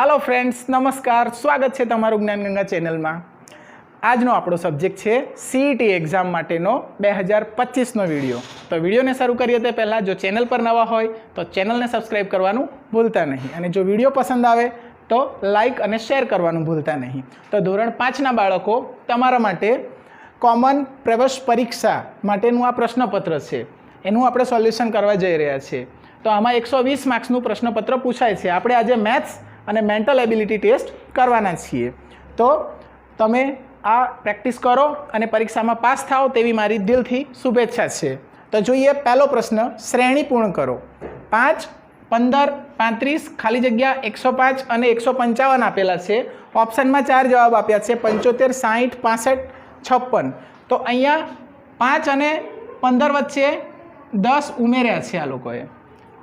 Hello friends, नमस्कार। स्वागत है तमारू ज्ञानगंगा चेनल में। આજનો આપણો સબ્જેક્ટ છે સીઈટી એક્ઝામ માટેનો 2025નો વિડીયો। તો વિડીયોને શરૂ કરીએ તે પહેલાં જો ચેનલ પર નવા હોય તો ચેનલને સબસ્ક્રાઈબ કરવાનું ભૂલતા નહીં અને જો વિડીયો પસંદ આવે તો લાઇક અને શેર કરવાનું ભૂલતા નહીં। તો ધોરણ 5ના બાળકો તમારા માટે કોમન પ્રવેશ પરીક્ષા માટેનું આ પ્રશ્નપત્ર છે, એનું આપણે સોલ્યુશન કરવા જઈ રહ્યા છીએ। તો આમાં 120 માર્ક્સનું પ્રશ્નપત્ર પૂછાય છે। આપણે આજે મેથ્સ અને મેન્ટલ એબિલિટી ટેસ્ટ કરવાના છીએ। તો તમે આ પ્રેક્ટિસ કરો અને પરીક્ષામાં પાસ થાઓ તેવી મારી દિલથી શુભેચ્છા છે। તો જોઈએ પહેલો પ્રશ્ન, શ્રેણી પૂર્ણ કરો। 5, 15, 35 ખાલી જગ્યા 105 અને 155 આપેલા છે। ઓપ્શનમાં 4 જવાબ આપ્યા છે, 75, 60, 65, 56। તો અહીંયા 5 અને 15 વચ્ચે 10 ઉમેર્યા છે આ લોકોએ।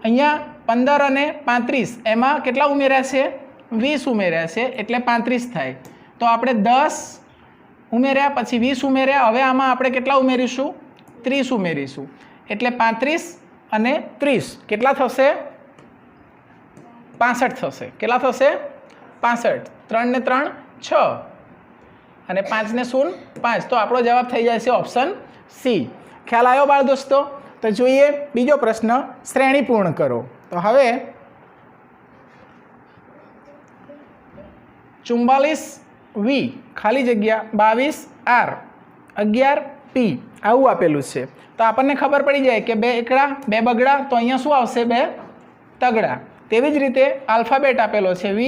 અહીંયા 15 અને 35 એમાં કેટલા ઉમેર્યા છે? 20 ઉમેર્યા છે, એટલે 35 થાય। તો આપણે 10 ઉમેર્યા પછી 20 ઉમેર્યા, હવે આમાં આપણે કેટલા ઉમેરીશું? 30 ઉમેરીશું, એટલે 35 અને 30 કેટલા થશે? 65 થશે। કેટલા થશે? 65। 3 ને 3 6 અને 5 ને 0 5। તો આપણો જવાબ થઈ જાય છે ઓપ્શન સી। ખ્યાલ આવ્યો બાળ દોસ્તો? તો જોઈએ બીજો પ્રશ્ન, શ્રેણી પૂર્ણ કરો। તો હવે 44V ખાલી જગ્યા 22R 11P આવું આપેલું છે। તો આપણને ખબર પડી જાય કે 2 એકડા 2 બગડા, તો અહીંયા શું આવશે? 2 તગડા। તેવી જ રીતે આલ્ફાબેટ આપેલો છે V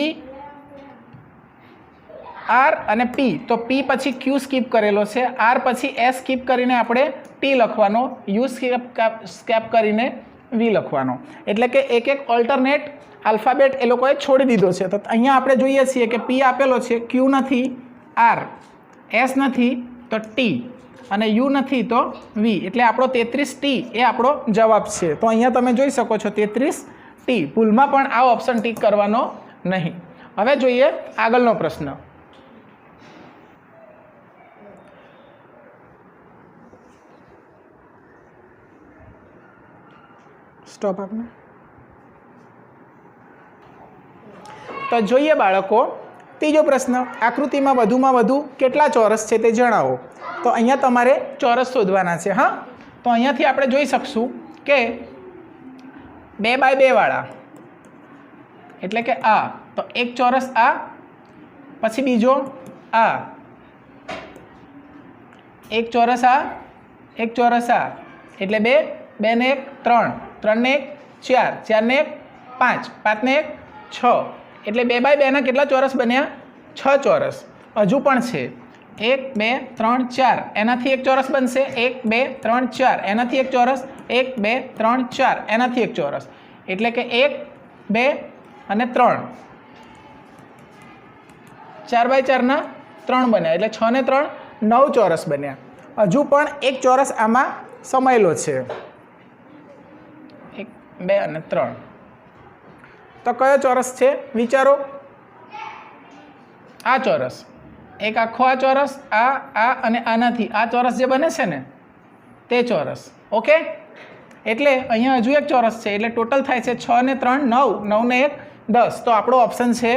R અને P, તો P પછી Q સ્કીપ કરેલો છે, R પછી S સ્કીપ કરીને આપણે T લખવાનો, U સ્કીપ કરીને V લખવાનો, એટલે કે એક એક ઓલ્ટરનેટ આલ્ફાબેટ એ લોકોએ છોડી દીધો છે। તો અહીંયા આપણે જોઈએ છીએ કે P આપેલો છે, Q નથી, R, S નથી તો T અને U નથી તો V, એટલે આપણો 33T એ આપણો જવાબ છે। તો અહીંયા તમે જોઈ શકો છો 33T, ભૂલમાં પણ આ ઓપ્શન ટીક કરવાનો નહીં। હવે જોઈએ આગળનો પ્રશ્ન। સ્ટોપ આપને। તો જોઈએ બાળકો ત્રીજો પ્રશ્ન, આકૃતિમાં વધુમાં વધુ કેટલા ચોરસ છે તે જણાવો। તો અહીંયા તમારે ચોરસ શોધવાના છે। હા, તો અહીંયાથી આપણે જોઈ શકશું કે 2 બાય 2 વાળા એટલે કે આ, તો એક ચોરસ આ, પછી બીજો આ, એક ચોરસ આ, એક ચોરસ આ, એટલે 2, 2 ને 1 3, 3 ને 1 4, 4 ને 1 5, 5 ને 1 6, એટલે 2 બાય 2 ના કેટલા ચોરસ બન્યા? 6 ચોરસ। હજુ પણ છે 1 2 3 4, એનાથી એક ચોરસ બનશે, 1 2 3 4, એનાથી એક ચોરસ, 1 2 3 4, એનાથી એક ચોરસ, એટલે કે 1 2 અને 3, 4 બાય 4 ના 3 બન્યા, એટલે 6 ને 3 9 ચોરસ બન્યા। હજુ પણ એક ચોરસ આમાં સમાયેલો છે, 1 2 અને 3। તો કયો ચોરસ છે વિચારો? આ ચોરસ, એક આખો આ ચોરસ, આ અને આનાથી આ ચોરસ જે બને છે ને તે ચોરસ। ઓકે, એટલે અહીંયા હજુ એક ચોરસ છે, એટલે ટોટલ થાય છે 6 ને 3 9, 9 ને 1 10। તો આપણો ઓપ્શન છે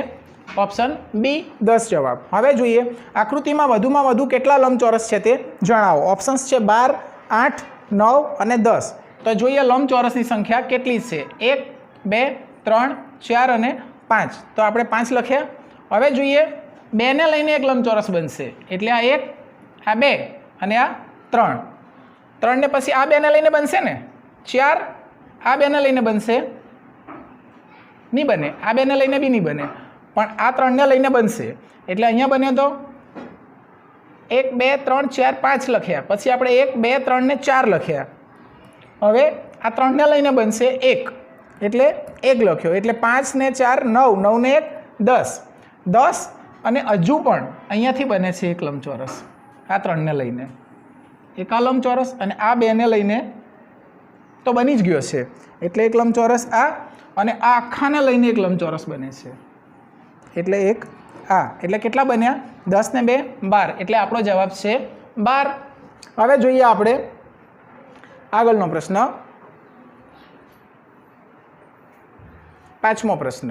ઓપ્શન બી 10 જવાબ। હવે જોઈએ આકૃતિમાં વધુમાં વધુ કેટલા લંબચોરસ છે તે જણાવો। ઓપ્શન્સ છે 12, 8, 9 અને 10। તો જોઈએ લંબચોરસની સંખ્યા કેટલી છે? 1 2 3 4 અને 5। તો આપણે 5 લખ્યા। હવે જોઈએ 2 ને લઈને એક લંબચોરસ બનશે, એટલે આ 1, આ 2 અને આ 3, 3 ને પછી આ 2 ને લઈને બનશે ને 4, આ 2 ને લઈને બનશે, નહીં બને, આ 2 ને લઈને બી નહીં બને, પણ આ 3 ને લઈને બનશે, એટલે અહીંયા બન્યો તો 1 2 3 4 5 લખ્યા, પછી આપણે 1 2 3 ને 4 લખ્યા। હવે આ 3 ને લઈને બનશે 1, એટલે 1 લખ્યો, એટલે 5 ને 4 9, 9 ને 1 10, 10 અને હજુ પણ અહીંયાથી બને છે એક લંબચોરસ, આ 3 ને લઈને એક આ લંબચોરસ અને આ 2 ને લઈને તો બની જ ગયો છે, એટલે એક લંબચોરસ આ અને આ આખાને લઈને એક લંબચોરસ બને છે, એટલે એક આ, એટલે કેટલા બન્યા? 10 ને 2 12, એટલે આપણો જવાબ છે 12। હવે જોઈએ આપણે આગળનો પ્રશ્ન, 5મો પ્રશ્ન।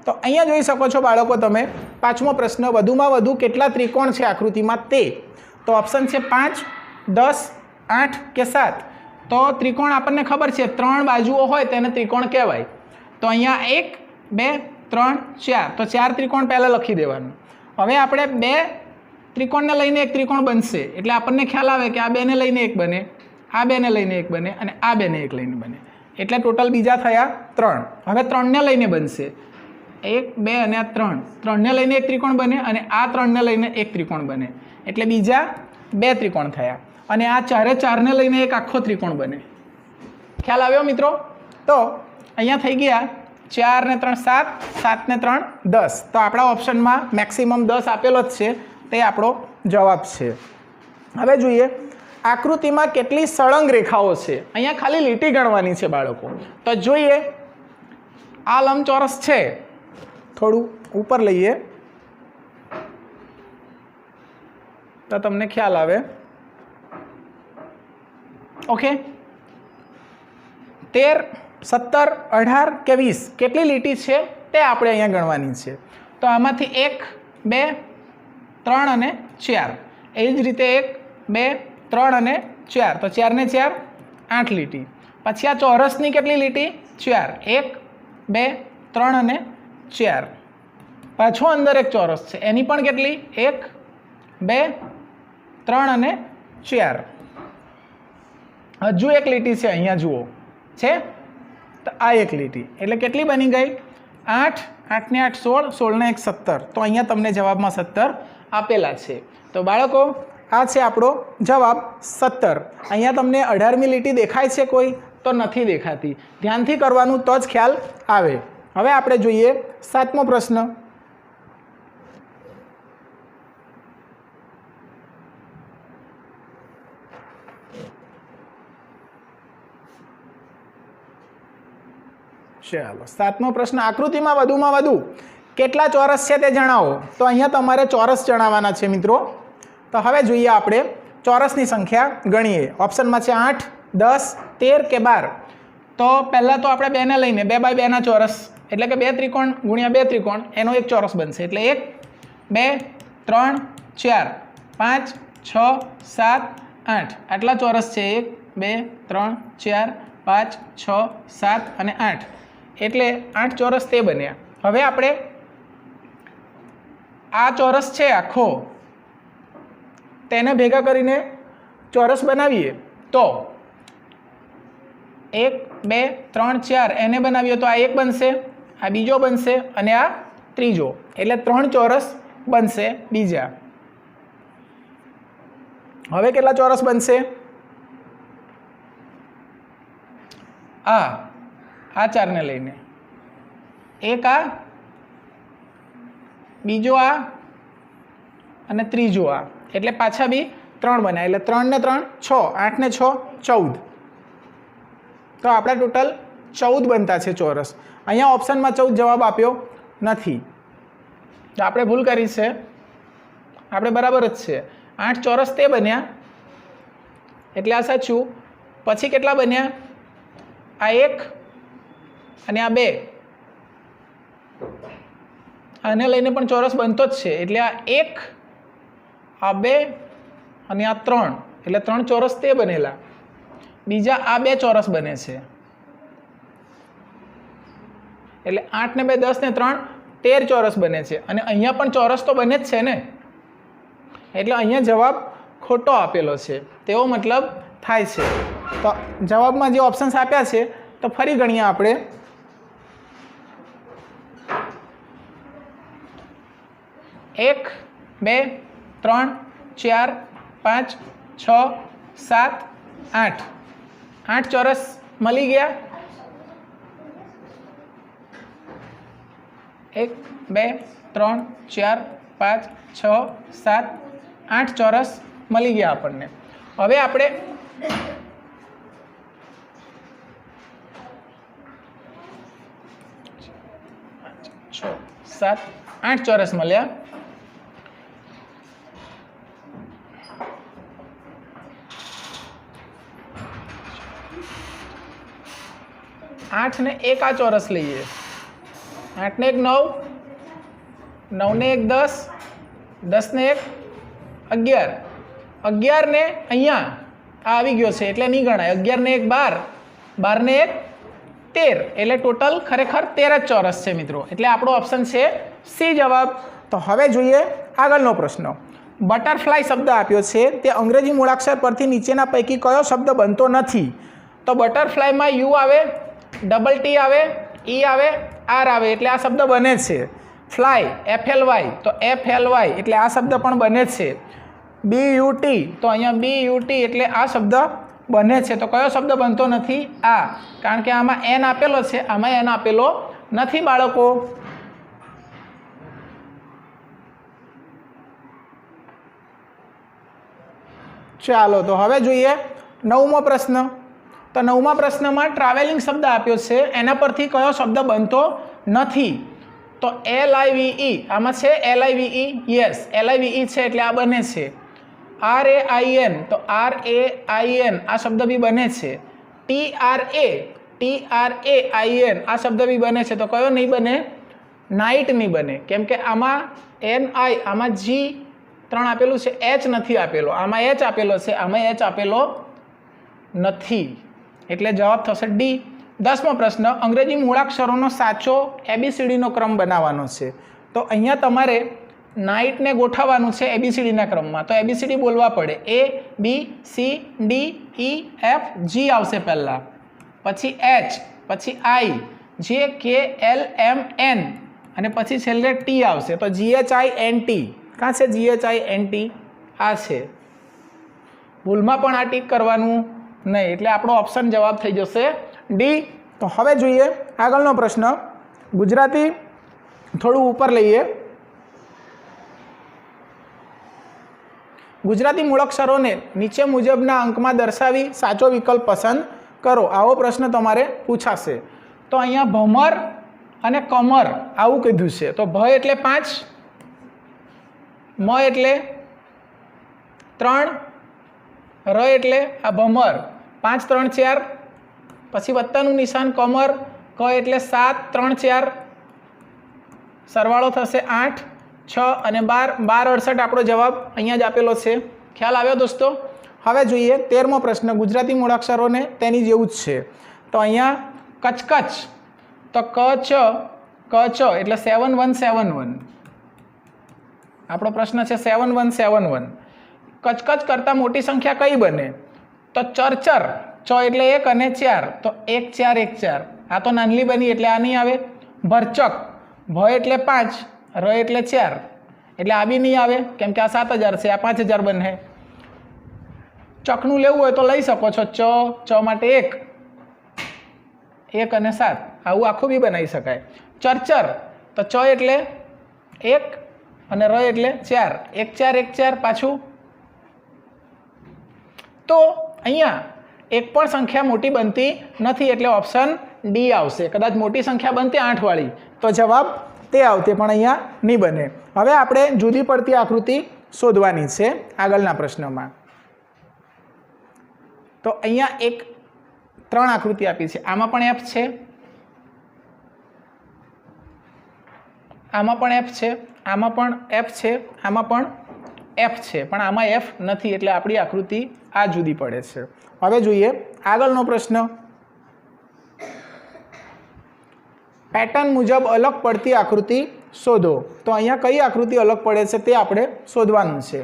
તો અહીંયા જોઈ શકો છો બાળકો તમે, પાંચમો પ્રશ્ન, વધુમાં વધુ કેટલા ત્રિકોણ છે આકૃતિમાં તે. તો ઓપ્શન છે 5, 10, 8 કે 7. તો ત્રિકોણ આપણને ખબર છે 3 બાજુઓ હોય તેને ત્રિકોણ કહેવાય. તો અહીંયા 1, 2, 3, 4. તો 4 ત્રિકોણ પહેલાં લખી દેવાનું. હવે આપણે 2 ત્રિકોણને લઈને એક ત્રિકોણ બનશે એટલે આપણને ખ્યાલ આવે કે આ 2ને લઈને એક બને, આ 2ને લઈને એક બને અને આ 2ને એક લઈને બને. એટલે ટોટલ બીજા થયા 3. હવે 3ને લઈને બનશે 1, 2 અને આ 3. 3ને લઈને એક ત્રિકોણ બને અને આ 3ને લઈને એક ત્રિકોણ બને. એટલે બીજા 2 ત્રિકોણ થયા અને આ 4ને લઈને એક આખો ત્રિકોણ બને. ખ્યાલ આવ્યો મિત્રો? તો અહીંયા થઈ ગયા 4 ને 3 7, 7 ને 3 10. તો આપણા ઓપ્શનમાં મેક્સિમમ 10 આપેલો જ છે, તે આપણો જવાબ છે. હવે જોઈએ આકૃતિમાં કેટલી સળંગ રેખાઓ છે. અહીંયા ખાલી લીટી ગણવાની છે બાળકો. તો જોઈએ, આ લંબચોરસ છે, થોડું ઉપર લઈએ તો તમને ખ્યાલ આવે. ઓકે, 13, 17, 18 કે 20 કેટલી લીટી છે તે આપણે અહીંયા ગણવાની છે. તો આમાંથી 1, 2, 3 અને 4. એ જ રીતે 1, 2, 3 અને 4. તો 4 ને 4 8 લીટી. પછી આ ચોરસની કેટલી લીટી? 4. 1, 2, 3 અને 4. પાછો અંદર એક ચોરસ છે, એની પણ કેટલી? 1, 2, 3 અને 4. હજુ એક લીટી છે, અહીંયા જુઓ છે, તો આ એક લીટી. એટલે કેટલી બની ગઈ? 8, 8 ને 8 16, 16 ને 1 17. તો અહીંયા તમને જવાબમાં 17 આપેલા છે. તો બાળકો આ છે આપણો જવાબ 17. અહીંયા તમને 18મી લીટી દેખાય છે કોઈ? તો નથી દેખાતી. ધ્યાનથી કરવાનું તો જ ખ્યાલ આવે. હવે આપણે જોઈએ 7મો પ્રશ્ન. ચાલો 7મો પ્રશ્ન, આકૃતિમાં વધુમાં વધુ કેટલા ચોરસ છે તે જણાવો. તો અહીંયા તમારે ચોરસ જણાવવાના છે મિત્રો. તો હવે જોઈએ આપણે ચોરસની સંખ્યા ગણીએ. ઓપ્શનમાં છે 8, 10, 13 કે 12. તો પહેલાં તો આપણે 2ને લઈને 2 બાય 2 ના ચોરસ, એટલે કે 2 ત્રિકોણ ગુણ્યા 2 ત્રિકોણ, એનો એક ચોરસ બનશે. એટલે 1, 2, 3, 4, 5, 6, 7, 8 આટલા ચોરસ છે. 1, 2, 3, 4, 5, 6, 7 અને 8. એટલે 8 ચોરસ તે બન્યા. હવે આપણે આ ચોરસ છે આખો, તેને ભેગા કરીને ચોરસ બનાવીએ. તો 1, 2, 3, 4 એને બનાવીએ તો આ એક બનશે, આ બીજો બનશે અને આ ત્રીજો. એટલે 3 ચોરસ બનશે બીજા. હવે કેટલા ચોરસ બનશે? આ 4ને લઈને એક, આ બીજો, આ અને ત્રીજો આ. એટલે પાછા બી 3 બન્યા. એટલે 3 ને 3 6, 8 ને 6 14. તો આપણા ટોટલ 14 બનતા છે ચોરસ. અહીંયા ઓપ્શનમાં 14 જવાબ આપ્યો નથી, તો આપણે ભૂલ કરી છે. આપણે બરાબર જ છે. 8 ચોરસ તે બન્યા એટલે આ સાચું. પછી કેટલા બન્યા? આ 1 અને આ 2. આને લઈને પણ ચોરસ બનતો જ છે. એટલે આ 1, આ 2 અને આ 3. એટલે 3 ચોરસ તે બનેલા. બીજા આ 2 ચોરસ બને છે. એટલે 8 ને 2 10 ને 3 13 ચોરસ બને છે. અને અહીંયા પણ ચોરસ તો બને જ છે ને. એટલે અહીંયા જવાબ ખોટો આપેલો છે તેવો મતલબ થાય છે. તો જવાબમાં જે ઓપ્શન્સ આપ્યા છે તો ફરી ગણીએ આપણે. 1, 2, 3, 4, 5, 6, 7, 8. 8 ચોરસ મળી ગયા. 1, 2, 3, 4, 5, 6, 7, 8 ચોરસ મળી ગયા આપણને. હવે આપણે છ, 7, 8 ચોરસ મળ્યા. આઠ ને એક આ ચોરસ લઈએ 8 ને 1 9, 9 ને 1 10, 10 ને 1 11, 11 ને અહીંયા આ આવી ગયો છે એટલે નહીં ગણાય. 11 ને 1 12, 12 ને 1 13, એટલે ટોટલ ખરેખર 13 જ ચોરસ છે મિત્રો. એટલે આપણો ઓપ્શન છે સી જવાબ. તો હવે જોઈએ આગળનો પ્રશ્ન. બટરફ્લાય શબ્દ આપ્યો છે તે અંગ્રેજી મૂળાક્ષર પરથી નીચેના પૈકી કયો શબ્દ બનતો નથી? તો બટરફ્લાયમાં યુ આવે, ડબલ ટી આવે, ઈ આવે, આર આવે, એટલે આ શબ્દ બને છે. ફ્લાય FLY, તો FLY એટલે આ શબ્દ પણ બને છે. BUT, તો અહીંયા BUT એટલે આ શબ્દ બને છે. તો કયો શબ્દ બનતો નથી? આ, કારણ કે આમાં એન આપેલો છે, આમાં એન આપેલો નથી બાળકો. ચાલો તો હવે જોઈએ 9મો પ્રશ્ન. તો 9મા પ્રશ્નમાં ટ્રાવેલિંગ શબ્દ આપ્યો છે, એના પરથી કયો શબ્દ બનતો નથી? તો LIVE, આમાં છે LIVE, યસ LIVE છે એટલે આ બને છે. RAIN, તો RAIN આ શબ્દ બી બને છે. TRAIN આ શબ્દ બી બને છે. તો કયો નહીં બને? નાઇટ નહીં બને, કેમ કે આમાં NI, આમાં G 3 આપેલું છે, H નથી આપેલો. આમાં H આપેલો છે, આમાં H આપેલો નથી, એટલે જવાબ થશે ડી. 10મો પ્રશ્ન. અંગ્રેજી મૂળાક્ષરોનો સાચો ABCDનો ક્રમ બનાવવાનો છે. તો અહીંયા તમારે નાઇટને ગોઠવવાનું છે ABCDના ક્રમમાં. તો ABCD બોલવા પડે. ABCDEF G આવશે પહેલાં, પછી H, પછી I, JKLMN અને પછી છેલ્લે T આવશે. તો GHINT કાં છે? GHINT આ છે. ભૂલમાં પણ આ ટીક કરવાનું નહીં, એટલે આપણો ઓપ્શન જવાબ થઈ જશે ડી. તો હવે જોઈએ આગળનો પ્રશ્ન. ગુજરાતી થોડું ઉપર લઈએ. ગુજરાતી મૂળાક્ષરોને નીચે મુજબના અંકમાં દર્શાવી સાચો વિકલ્પ પસંદ કરો. આવો પ્રશ્ન તમારે પૂછાશે. તો અહીંયા ભમર અને કમર આવું કીધું છે. તો ભ એટલે 5, મ એટલે 3, ર એટલે આ ભમર 5 3 4, પછી વત્તાનું નિશાન કમર, ક એટલે 7 3 4, સરવાળો થશે 8 6 અને 12, 12 68 આપણો જવાબ અહીંયા જ આપેલો છે. ખ્યાલ આવ્યો દોસ્તો? હવે જોઈએ 13મો પ્રશ્ન. ગુજરાતી મૂળાક્ષરોને તેની જેવું જ છે. તો અહીંયા કચકચ, તો ક ચ એટલે 7171. આપણો પ્રશ્ન છે 7171. કચકચ કરતાં મોટી સંખ્યા કઈ બને? તો ચરચર, ચ એટલે 1 અને 4, તો 1 4 1 4. આ તો નાનલી બની એટલે આ નહીં આવે. ભરચક, ભ એટલે 5, ર એટલે 4, એટલે આ બી નહીં આવે, કેમ કે આ 7000 છે, આ 5000 બને. ચકનું લેવું હોય તો લઈ શકો છો. ચ માટે 1 અને 7, આવું આખું બી બનાવી શકાય. ચરચર, તો ચ એટલે 1 અને ર એટલે 4, 1 4 1 4 પાછું. તો અહીંયા એક પણ સંખ્યા મોટી બનતી નથી, એટલે ઓપ્શન ડી આવશે. કદાચ મોટી સંખ્યા બનતી 8 વાળી તો જવાબ તે આવતે, પણ અહીંયા નહીં બને. હવે આપણે જુદી પડતી આકૃતિ શોધવાની છે આગળના પ્રશ્નમાં. તો અહીંયા 3 આકૃતિ આપી છે. આમાં પણ F છે, આમાં પણ F છે, આમાં પણ F છે, આમાં પણ F છે, પણ આમાં F નથી, એટલે આપણી આકૃતિ આ જુદી પડે છે. હવે જોઈએ આગળનો પ્રશ્ન. પેટર્ન મુજબ અલગ પડતી આકૃતિ શોધો. તો અહીંયા કઈ આકૃતિ અલગ પડે છે તે આપણે શોધવાનું છે.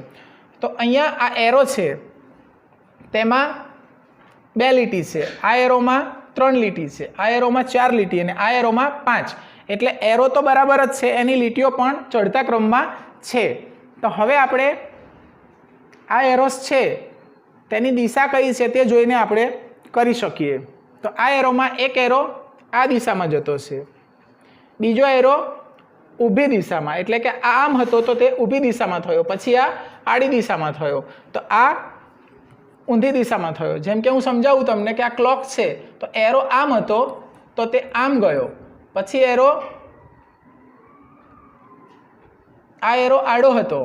તો અહીંયા આ એરો છે, તેમાં 2 લીટી છે, આ એરોમાં 3 લીટી છે, આ એરોમાં 4 લીટી અને આ એરોમાં 5. એટલે એરો તો બરાબર જ છે, એની લીટીઓ પણ ચડતા ક્રમમાં છે. તો હવે આપણે આ એરોસ છે તેની દિશા કઈ છે તે જોઈને આપણે કરી શકીએ. તો આ એરોમાં એક એરો આ દિશામાં જતો છે, બીજો એરો ઊભી દિશામાં, એટલે કે આમ હતો તો તે ઊભી દિશામાં થયો, પછી આ આડી દિશામાં થયો, તો આ ઊંધી દિશામાં થયો. જેમ કે હું સમજાવું તમને કે આ ક્લોક છે, તો એરો આમ હતો તો તે આમ ગયો, પછી એરો આ એરો આડો હતો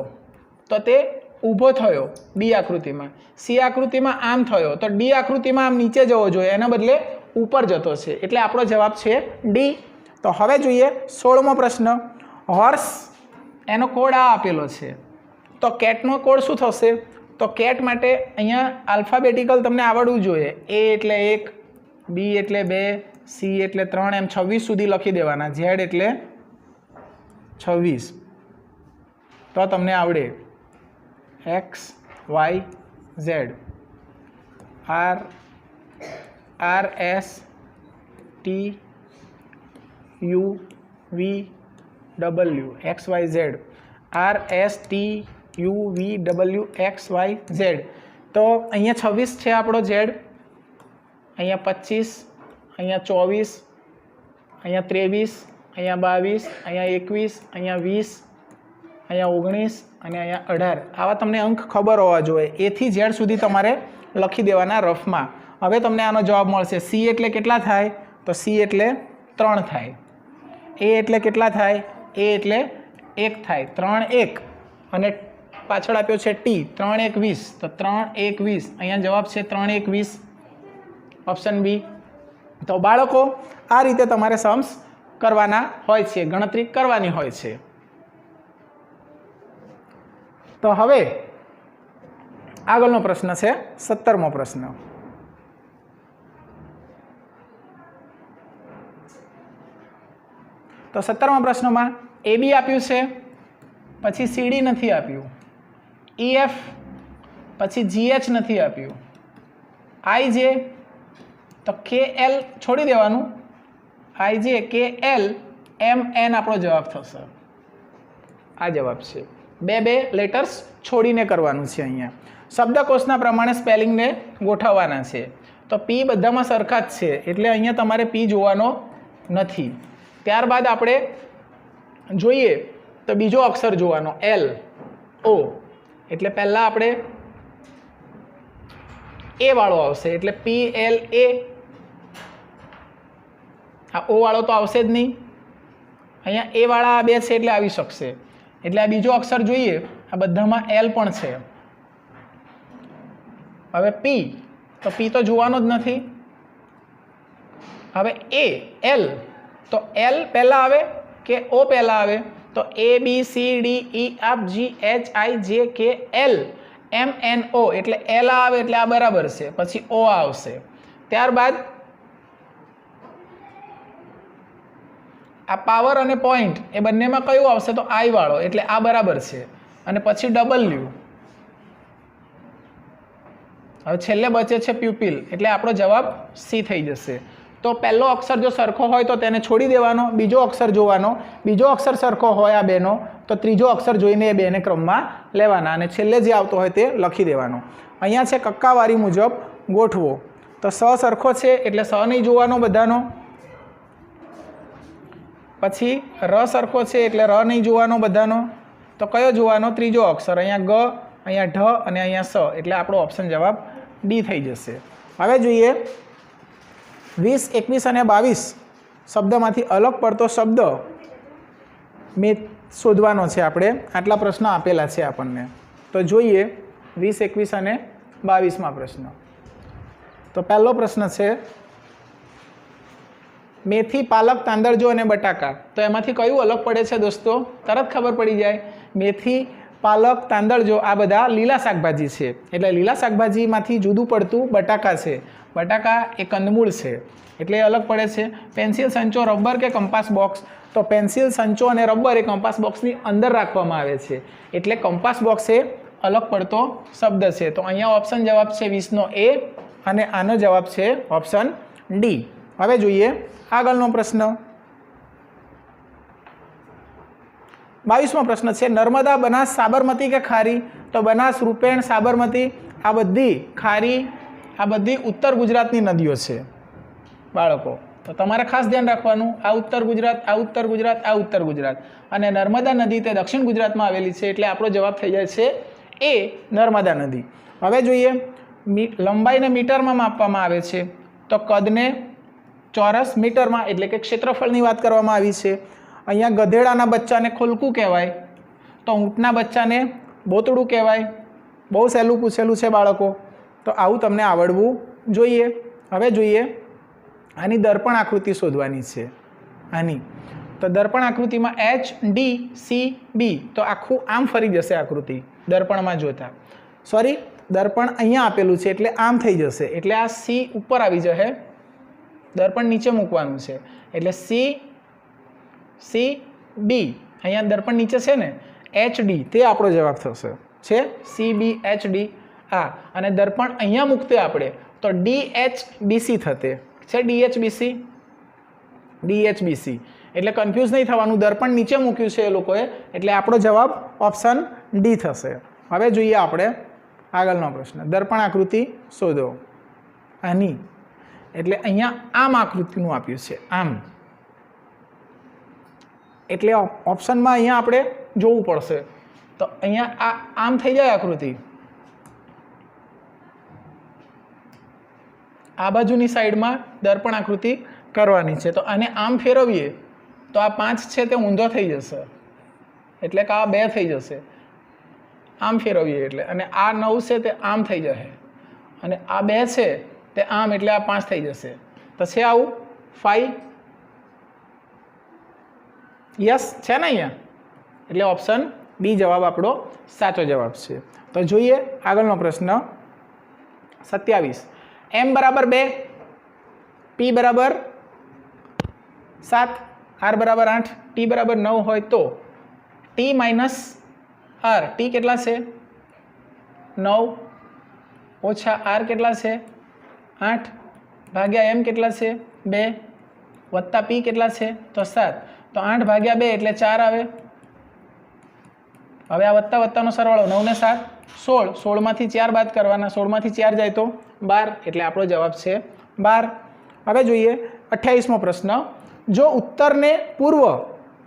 તો તે ઊભો થયો બી આકૃતિમાં. સી આકૃતિમાં આમ થયો તો ડી આકૃતિમાં આમ નીચે જવો જોઈએ, એના બદલે ઉપર જતો છે, એટલે આપણો જવાબ છે ડી. તો હવે જોઈએ 16મો પ્રશ્ન. હોર્સ એનો કોડ આ આપેલો છે, તો કેટનો કોડ શું થશે? તો કેટ માટે અહીંયા આલ્ફાબેટિકલ તમને આવડવું જોઈએ. એ એટલે 1, બી એટલે 2, સી એટલે 3, એમ 26 સુધી લખી દેવાના. ઝેડ એટલે 26 તો તમને આવડે. X Y Z, R S T U V W X Y Z, R S T U V W X Y Z. તો અહીંયા 26 છે આપણો ઝેડ, અહીંયા 25, અહીંયા 24, અહીંયા 23, અહીંયા 22, અહીંયા 21, અહીંયા 20, અહીંયા 19 અને અહીંયા 18. આવા તમને અંક ખબર હોવા જોઈએ. એથી ઝેડ સુધી તમારે લખી દેવાના રફમાં. હવે તમને આનો જવાબ મળશે. સી એટલે કેટલા થાય? તો સી એટલે 3 થાય. એ એટલે કેટલા થાય? એ એટલે 1 થાય. 3 1 અને પાછળ આપ્યો છે ટી, 3 1 20, તો 3 1 20. અહીંયા જવાબ છે 3 1 20, ઓપ્શન બી. તો બાળકો આ રીતે તમારે સમ્સ કરવાના હોય છે, ગણતરી કરવાની હોય છે. તો હવે આગળનો પ્રશ્ન છે 17મો પ્રશ્ન. તો 17મા પ્રશ્નમાં એ બી આપ્યું છે, પછી સીડી નથી આપ્યું, EF, પછી GH નથી આપ્યું, IJ, તો KL છોડી દેવાનું, IJ KL MN આપણો જવાબ થશે. આ જવાબ છે. બે લેટર્સ છોડીને કરવાનું છે. અહીંયા શબ્દકોશના પ્રમાણે સ્પેલિંગને ગોઠવવાના છે. તો P બધામાં સરખા જ છે એટલે અહીંયા તમારે P જોવાનો નથી. ત્યારબાદ આપણે જોઈએ તો બીજો અક્ષર જોવાનો, L O, એટલે પહેલાં આપણે એ વાળો આવશે એટલે PLA. આ O વાળો તો આવશે જ નહીં. અહીંયા એ વાળા આ 2 છે એટલે આવી શકશે. એટલે આ બીજો અક્ષર જોઈએ, આ બધામાં L પણ છે. હવે P, તો P તો જોવાનો જ નથી. હવે L, તો L પહેલાં આવે કે O પહેલાં આવે? તો ABCDEFGHIJKL MNO, એટલે L આવે એટલે આ બરાબર છે, પછી O આવશે. ત્યારબાદ આ પાવર અને પોઈન્ટ એ બંનેમાં કયું આવશે? તો I વાળો, એટલે આ બરાબર છે. અને પછી W. હવે છેલ્લે બચે છે પ્યુપિલ, એટલે આપણો જવાબ C થઈ જશે. તો પહેલો અક્ષર જો સરખો હોય તો તેને છોડી દેવાનો, બીજો અક્ષર જોવાનો, બીજો અક્ષર સરખો હોય આ બેનો તો ત્રીજો અક્ષર જોઈને એ બેને ક્રમમાં લેવાના અને છેલ્લે જે આવતો હોય તે લખી દેવાનો. અહીંયા છે કક્કાવારી મુજબ ગોઠવો. તો સ સરખો છે એટલે સ નહીં જોવાનો બધાનો, પછી ર સરખો છે એટલે ર નહીં જોવાનો બધાનો, તો કયો જોવાનો? ત્રીજો અક્ષર. અહીંયા ગ, અહીંયા ઢ અને અહીંયા સ, એટલે આપણો ઓપ્શન જવાબ ડી થઈ જશે. હવે જોઈએ 20, 21 અને 22 શબ્દમાંથી અલગ પડતો શબ્દ મેં શોધવાનો છે. આપણે આટલા પ્રશ્નો આપેલા છે આપણને. તો જોઈએ 20, 21 અને 22માં પ્રશ્ન. તો પહેલો પ્રશ્ન છે મેથી, પાલક, તાંદળજો અને બટાકા. તો એમાંથી કયું અલગ પડે છે દોસ્તો? તરત ખબર પડી જાય. મેથી, પાલક, તાંદળજો આ બધા લીલા શાકભાજી છે, એટલે લીલા શાકભાજીમાંથી જુદું પડતું બટાકા છે. બટાકા એ કંદમૂળ છે એટલે એ અલગ પડે છે. પેન્સિલ, સંચો, રબર કે કંપાસ બોક્સ? તો પેન્સિલ, સંચો અને રબર એ કંપાસ બોક્સની અંદર રાખવામાં આવે છે એટલે કંપાસ બોક્સ એ અલગ પડતો શબ્દ છે. તો અહીંયા ઓપ્શન જવાબ છે 20નો A અને આનો જવાબ છે ઓપ્શન ડી. હવે જોઈએ આગળનો પ્રશ્ન. 22મો પ્રશ્ન છે નર્મદા, બનાસ, સાબરમતી કે ખારી? તો બનાસ, રૂપેણ, સાબરમતી આ બધી ખારી, આ બધી ઉત્તર ગુજરાતની નદીઓ છે બાળકો. તો તમારે ખાસ ધ્યાન રાખવાનું, આ ઉત્તર ગુજરાત, આ ઉત્તર ગુજરાત, આ ઉત્તર ગુજરાત અને નર્મદા નદી તે દક્ષિણ ગુજરાતમાં આવેલી છે એટલે આપણો જવાબ થઈ જાય છે એ, નર્મદા નદી. હવે જોઈએ લંબાઈને મીટરમાં માપવામાં આવે છે. તો કદને ચોરસ મીટરમાં એટલે કે ક્ષેત્રફળની વાત કરવામાં આવી છે. અહીંયા ગધેડાના બચ્ચાને ખોલકું કહેવાય, તો ઊંટના બચ્ચાને બોતડું કહેવાય. બહુ સહેલું પૂછેલું છે બાળકો, તો આવું તમને આવડવું જોઈએ. હવે જોઈએ આની દર્પણ આકૃતિ શોધવાની છે. આની. તો દર્પણ આકૃતિમાં HDCB તો આખું આમ ફરી જશે આકૃતિ દર્પણમાં જોતા. સોરી, દર્પણ અહીંયા આપેલું છે એટલે આમ થઈ જશે, એટલે આ C ઉપર આવી જશે, દર્પણ નીચે મૂકવાનું છે એટલે CB અહીંયા દર્પણ નીચે છે ને, HD તે આપણો જવાબ થશે, છે CBHD આ. અને દર્પણ અહીંયા મૂકતે આપણે તો DHBC થતે, છે DHBC. એટલે કન્ફ્યુઝ નહીં થવાનું, દર્પણ નીચે મૂક્યું છે એ લોકોએ, એટલે આપણો જવાબ ઓપ્શન ડી થશે. હવે જોઈએ આપણે આગળનો પ્રશ્ન. દર્પણ આકૃતિ શોધો આની, એટલે અહીંયા આમ આકૃતિનું આપ્યું છે, આમ. એટલે ઓપ્શનમાં અહીંયા આપણે જોવું પડશે. તો અહીંયા આમ થઈ જાય આકૃતિ, આ બાજુની સાઈડમાં દર્પણ આકૃતિ કરવાની છે. તો આને આમ ફેરવીએ તો આ 5 છે તે ઊંધો થઈ જશે, એટલે કે આ 2 થઈ જશે. આમ ફેરવીએ એટલે, અને આ 9 છે તે આમ થઈ જશે, અને આ 2 છે તે આમ, એટલે આ 5 થઈ જશે. તો છે આવું 5? યસ છે ને અહીંયા, એટલે ઓપ્શન બી જવાબ આપણો સાચો જવાબ છે. તો જોઈએ આગળનો પ્રશ્ન 27. m બરાબર 2, p બરાબર 7, r બરાબર 8, t બરાબર 9 હોય તો t માઇનસ r, t કેટલા છે 9 ઓછા r કેટલા છે 8 ભાગ્યા m કેટલા છે 2 વત્તા p કેટલા છે તો 7. તો 8 ભાગ્યા 2 એટલે 4 આવે. હવે આ વત્તા વત્તાનો સરવાળો 9 ને 7 16, 16 માંથી 4 બાદ કરવાના, 16 માંથી 4 જાય તો 12, એટલે આપણો જવાબ છે 12. હવે જોઈએ 28મો પ્રશ્ન. જો ઉત્તરને પૂર્વ,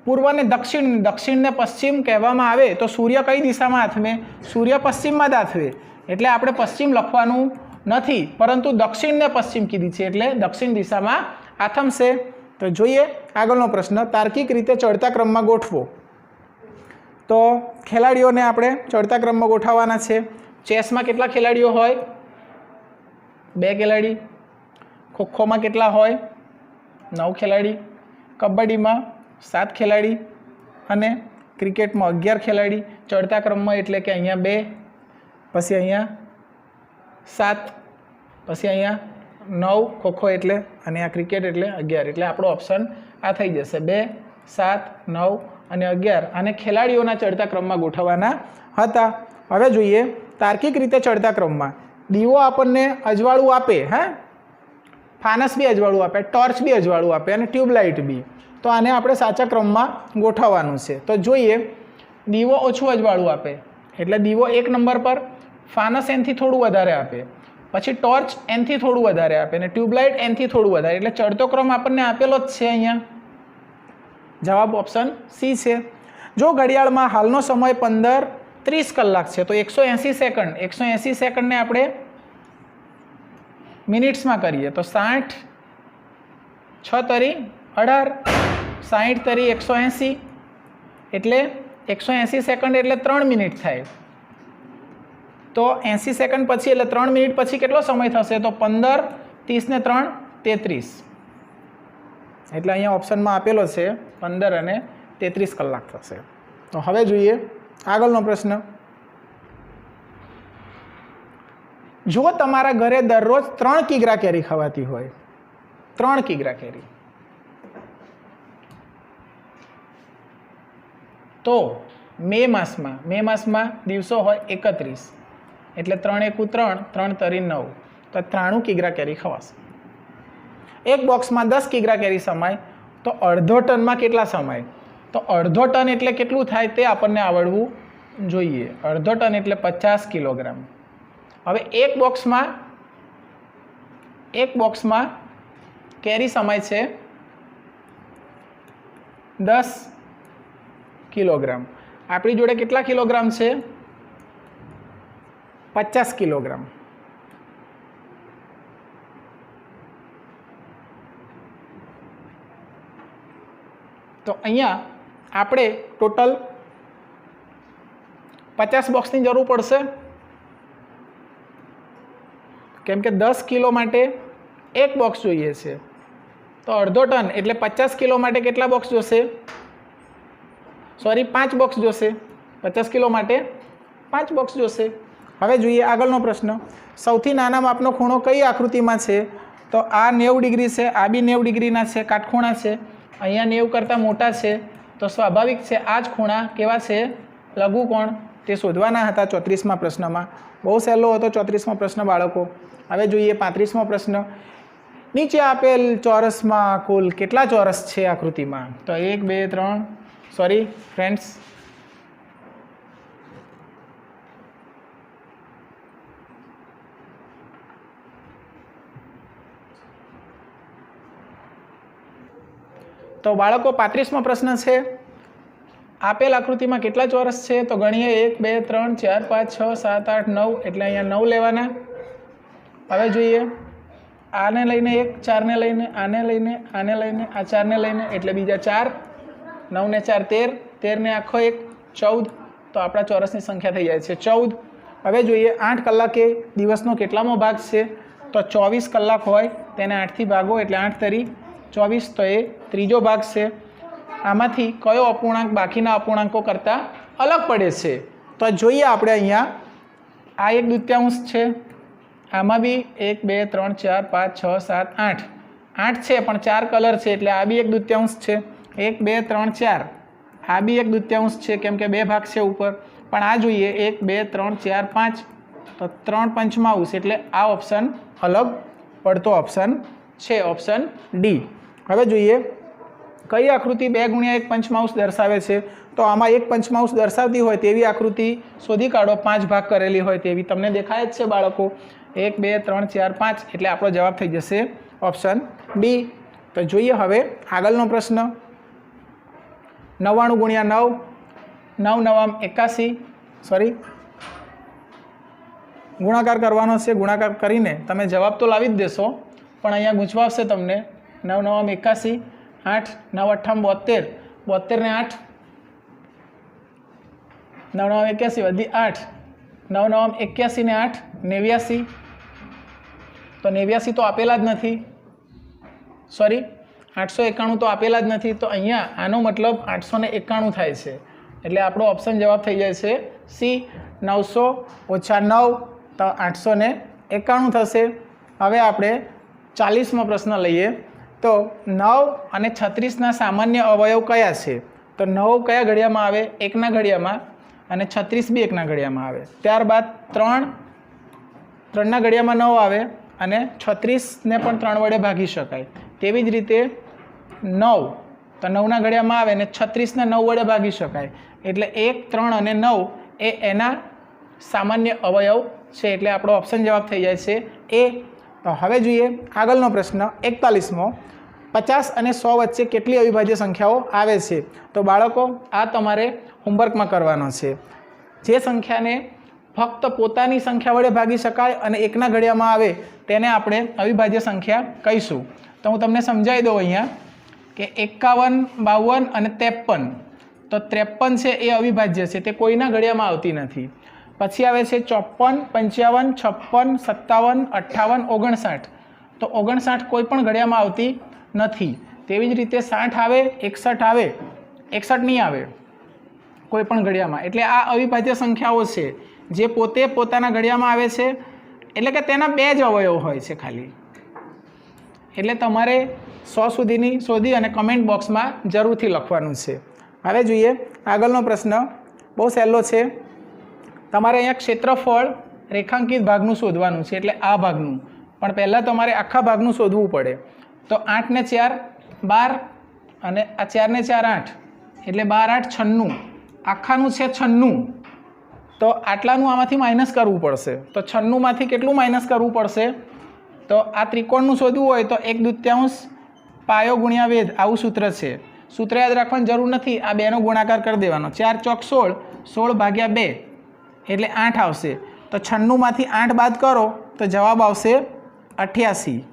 પૂર્વને દક્ષિણ, દક્ષિણને પશ્ચિમ કહેવામાં આવે તો સૂર્ય કઈ દિશામાં આથમે? સૂર્ય પશ્ચિમમાં જ આથવે, એટલે આપણે પશ્ચિમ લખવાનું નથી, પરંતુ દક્ષિણને પશ્ચિમ કીધી છે એટલે દક્ષિણ દિશામાં આથમશે. તો જોઈએ આગળનો પ્રશ્ન. તાર્કિક રીતે ચડતા ક્રમમાં ગોઠવો. તો ખેલાડીઓને આપણે ચડતા ક્રમમાં ગોઠવવાના છે. ચેસમાં કેટલા ખેલાડીઓ હોય? 2 ખેલાડી. ખોખોમાં કેટલા હોય? 9 ખેલાડી. કબડ્ડીમાં 7 ખેલાડી અને ક્રિકેટમાં 11 ખેલાડી. ચડતા ક્રમમાં એટલે કે અહીંયા 2, પછી અહીંયા 7, પછી અહીંયા 9 ખોખો એટલે, અને આ ક્રિકેટ એટલે 11, એટલે આપણો ઓપ્શન આ થઈ જશે 2, 7, 9 અને 11. અને ખેલાડીઓના ચડતા ક્રમમાં ગોઠવવાના હતા. હવે જોઈએ તાર્કિક રીતે ચડતા ક્રમમાં. દીવો આપણને અજવાળું આપે, હા, ફાનસ બી અજવાળું આપે, ટોર્ચ બી અજવાળું આપે અને ટ્યુબલાઇટ બી. તો આને આપણે સાચા ક્રમમાં ગોઠવવાનું છે. તો જોઈએ દીવો ઓછું અજવાળું આપે એટલે દીવો 1 નંબર પર, ફાનસ એનથી થોડું વધારે આપે, પછી ટોર્ચ એનથી થોડું વધારે આપે અને ટ્યુબલાઇટ એનથી થોડું વધારે, એટલે ચડતો ક્રમ આપણને આપેલો જ છે અહીંયા. જવાબ ઓપ્શન સી છે. જો ઘડિયાળમાં હાલનો સમય 15:30 કલાક છે તો 180 સેકન્ડ, 180 સેકન્ડને આપણે મિનિટ્સમાં કરીએ તો 60, 6 તરી 18, 60 તરી 180, એટલે 180 સેકન્ડ એટલે 3 મિનિટ થાય. તો 80 સેકન્ડ પછી એટલે 3 મિનિટ પછી કેટલો સમય થશે? તો 15, 30 ને 3 33, એટલે અહીંયા ઓપ્શનમાં આપેલો છે 15 અને 33 કલાક થશે. તો હવે જોઈએ આગળનો પ્રશ્ન. જો તમારા ઘરે દરરોજ 3 કિગ્રા કેરી ખવાતી હોય, 3 કિગ્રા કેરી, તો મે માસમાં દિવસો હોય 31, એટલે 3 એકુ 3, 3 તરી 9, તો 93 કિગ્રા કેરી ખવાશે. એક બોક્સમાં 10 કિગ્રા કેરી સમાય તો અડધો ટનમાં કેટલા સમાય? તો અડધો ટન એટલે કેટલું થાય તે આપણને આવડવું જોઈએ. અડધો ટન એટલે 50 કિલોગ્રામ. હવે એક બોક્સમાં કેરી સમાય છે 10 કિલોગ્રામ. આપણી જોડે કેટલા કિલોગ્રામ છે? 50 કિલોગ્રામ. તો અહીંયા આપણે ટોટલ 50 બોક્સની જરૂર પડશે, કેમ કે 10 કિલો માટે એક બોક્સ જોઈએ છે. તો અડધો ટન એટલે 50 કિલો માટે કેટલા બોક્સ જોશે? સોરી 5 બોક્સ જોશે. 50 કિલો માટે 5 બોક્સ જોશે. હવે જોઈએ આગળનો પ્રશ્ન. સૌથી નાના માપનો ખૂણો કઈ આકૃતિમાં છે? તો આ 90 ડિગ્રી છે, આ બી 90 ડિગ્રીના છે, કાટખૂણા છે. અહીંયા 90 કરતાં મોટા છે તો સ્વાભાવિક છે આ જ ખૂણા કેવા છે? લઘુકોણ. તે શોધવાના હતા 34મા પ્રશ્નમાં. બહુ સહેલો હતો 34મો પ્રશ્ન બાળકો. હવે જોઈએ 35મો પ્રશ્ન. નીચે આપેલ ચોરસમાં કુલ કેટલા ચોરસ છે આકૃતિમાં? તો 1 2 3 સોરી ફ્રેન્ડ્સ, તો બાળકો 35મો પ્રશ્ન છે. આપેલ આકૃતિમાં કેટલા ચોરસ છે? તો ગણીએ 1 2 3 4 5 6 7 8 9 એટલે અહીંયા 9 લેવાના. હવે જોઈએ આને લઈને 1, 4 ને લઈને, આને લઈને, આને લઈને, આ 4 ને લઈને એટલે બીજા 4, 9 ને 4 13, 13 ને આખો 1 14. તો આપણા ચોરસની સંખ્યા થઈ જાય છે 14. હવે જોઈએ 8 કલાકે દિવસનો કેટલામો ભાગ છે? તો 24 કલાક હોય તેને 8થી ભાગો એટલે 8 તરી 24, તો એ ત્રીજો ભાગ છે. આમાંથી કયો અપૂર્ણાંક બાકીના અપૂર્ણાંકો કરતાં અલગ પડે છે? તો જોઈએ આપણે અહીંયા આ 1/2 છે, આમાં બી 1 2 3 4 5 6 7 8 8 છે પણ 4 કલર છે એટલે આ બી 1/2 છે. 1 2 3 4 આ બી 1/2 છે કેમ કે 2 ભાગ છે ઉપર. પણ આ જોઈએ 1 2 3 4 5 તો 3 પંચમાંશ એટલે આ ઓપ્શન અલગ પડતો ઓપ્શન છે, ઓપ્શન ડી. હવે જોઈએ કઈ આકૃતિ 2 × 1 પંચમાંશ દર્શાવે છે? તો આમાં 1 પંચમાંશ દર્શાવતી હોય તેવી આકૃતિ શોધી કાઢો. 5 ભાગ કરેલી હોય તેવી તમને દેખાય જ છે બાળકો. 1 2 3 4 5 એટલે આપણો જવાબ થઈ જશે ઓપ્શન બી. તો જોઈએ હવે આગળનો પ્રશ્ન. 99 × 9 9 9 81 સોરી ગુણાકાર કરવાનો છે. ગુણાકાર કરીને તમે જવાબ તો લાવી જ દેશો પણ અહીંયા ગૂંચવાશે તમને. 9 9 81 8 9 8 72 72 ને 8 9 9 81 વધી 8 9 9 81 ને 8 89. તો 89 તો આપેલા જ નથી, સોરી 891 તો આપેલા જ નથી. તો અહીંયા આનો મતલબ 891 થાય છે એટલે આપણો ઓપ્શન જવાબ થઈ જાય છે સી. 900 ઓછા 9 તો 891 થશે. હવે આપણે 40મો પ્રશ્ન લઈએ. તો 9 અને 36ના સામાન્ય અવયવ કયા છે? તો 9 કયા ઘડિયામાં આવે? 1ના ઘડિયામાં, અને 36 બી 1ના ઘડિયામાં આવે. ત્યારબાદ 3ના ઘડિયામાં 9 આવે અને 36ને પણ 3 વડે ભાગી શકાય. તેવી જ રીતે 9 તો 9ના ઘડિયામાં આવે અને 36ને 9 વડે ભાગી શકાય. એટલે 1 3 અને 9 એ એના સામાન્ય અવયવ છે એટલે આપણો ઓપ્શન જવાબ થઈ જાય છે એ. તો હવે જોઈએ આગળનો પ્રશ્ન 41મો. 50 અને 100 વચ્ચે કેટલી અવિભાજ્ય સંખ્યાઓ આવે છે? તો બાળકો આ તમારે હોમવર્કમાં કરવાનો છે. જે સંખ્યાને ફક્ત પોતાની સંખ્યા વડે ભાગી શકાય અને 1ના ઘડિયામાં આવે તેને આપણે અવિભાજ્ય સંખ્યા કહીશું. તો હું તમને સમજાવી દઉં અહીંયા કે 51 52 અને 53. તો 53 છે એ અવિભાજ્ય છે, તે કોઈના ઘડિયામાં આવતી નથી. પછી આવે છે 54 55 56 57 58 59. તો 59 કોઈ પણ ઘડિયામાં આવતી નથી. તેવી જ રીતે 60 આવે 61 આવે 61 નહીં આવે કોઈ પણ ઘડિયામાં. એટલે આ અવિભાજ્ય સંખ્યાઓ છે જે પોતે પોતાના ઘડિયામાં આવે છે એટલે કે તેના 2 જ અવયવ હોય છે ખાલી. એટલે તમારે 100 સુધીની શોધી અને કમેન્ટ બોક્સમાં જરૂરથી લખવાનું છે. હવે જોઈએ આગળનો પ્રશ્ન બહુ સહેલો છે. તમારે અહીંયા ક્ષેત્રફળ રેખાંકિત ભાગનું શોધવાનું છે એટલે આ ભાગનું. પણ પહેલાં તમારે આખા ભાગનું શોધવું પડે. તો 8 ને 4 12 અને આ 4 ને 4 8 એટલે 12 8 96. આખાનું છે 96. તો આટલાનું આમાંથી માઇનસ કરવું પડશે. તો 96માંથી કેટલું માઇનસ કરવું પડશે? તો આ ત્રિકોણનું શોધવું હોય તો 1/2 પાયો ગુણ્યા વેધ આવું સૂત્ર છે. સૂત્ર યાદ રાખવાની જરૂર નથી. આ 2નો ગુણાકાર કરી દેવાનો. 4 ચોક 16 16 ભાગ્યા 2 એટલે 8 આવશે. તો 96માંથી 8 બાદ કરો તો જવાબ આવશે 88.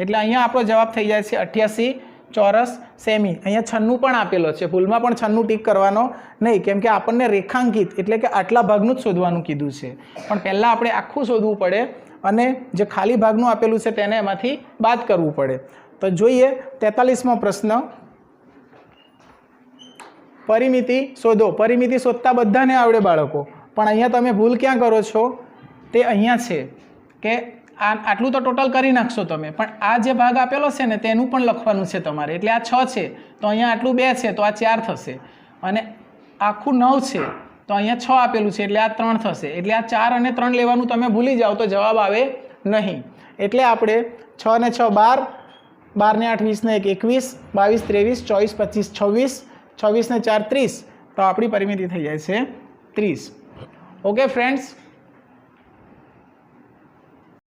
એટલે અહીંયા આપણો જવાબ થઈ જાય છે 88 ચોરસ સેમી. અહીંયા 96 પણ આપેલો છે, ભૂલમાં પણ 96 ટીક કરવાનો નહીં કેમ કે આપણને રેખાંકિત એટલે કે આટલા ભાગનું જ શોધવાનું કીધું છે. પણ પહેલાં આપણે આખું શોધવું પડે અને જે ખાલી ભાગનું આપેલું છે તેને એમાંથી બાદ કરવું પડે. તો જોઈએ 43મો પ્રશ્ન. પરિમિતિ શોધો. પરિમિતિ શોધતા બધાને આવડે બાળકો, પણ અહીંયા તમે ભૂલ ક્યાં કરો છો? તે અહીંયા છે કે આટલું તો ટોટલ કરી નાખશો તમે, પણ આ જે ભાગ આપેલો છે ને તેનું પણ લખવાનું છે તમારે. એટલે આ 6 છે તો અહીંયા આટલું 2 છે તો આ 4 થશે, અને આખું 9 છે તો અહીંયા 6 આપેલું છે એટલે આ 3 થશે. એટલે આ 4 અને 3 લેવાનું તમે ભૂલી જાઓ તો જવાબ આવે નહીં. એટલે આપણે 6 ને 6 12, 12 ને 8 20 ને 1 21, 22 23 24 25 26, 26 ને 4 30, તો આપણી પરિમિતિ થઈ જાય છે 30. Okay friends.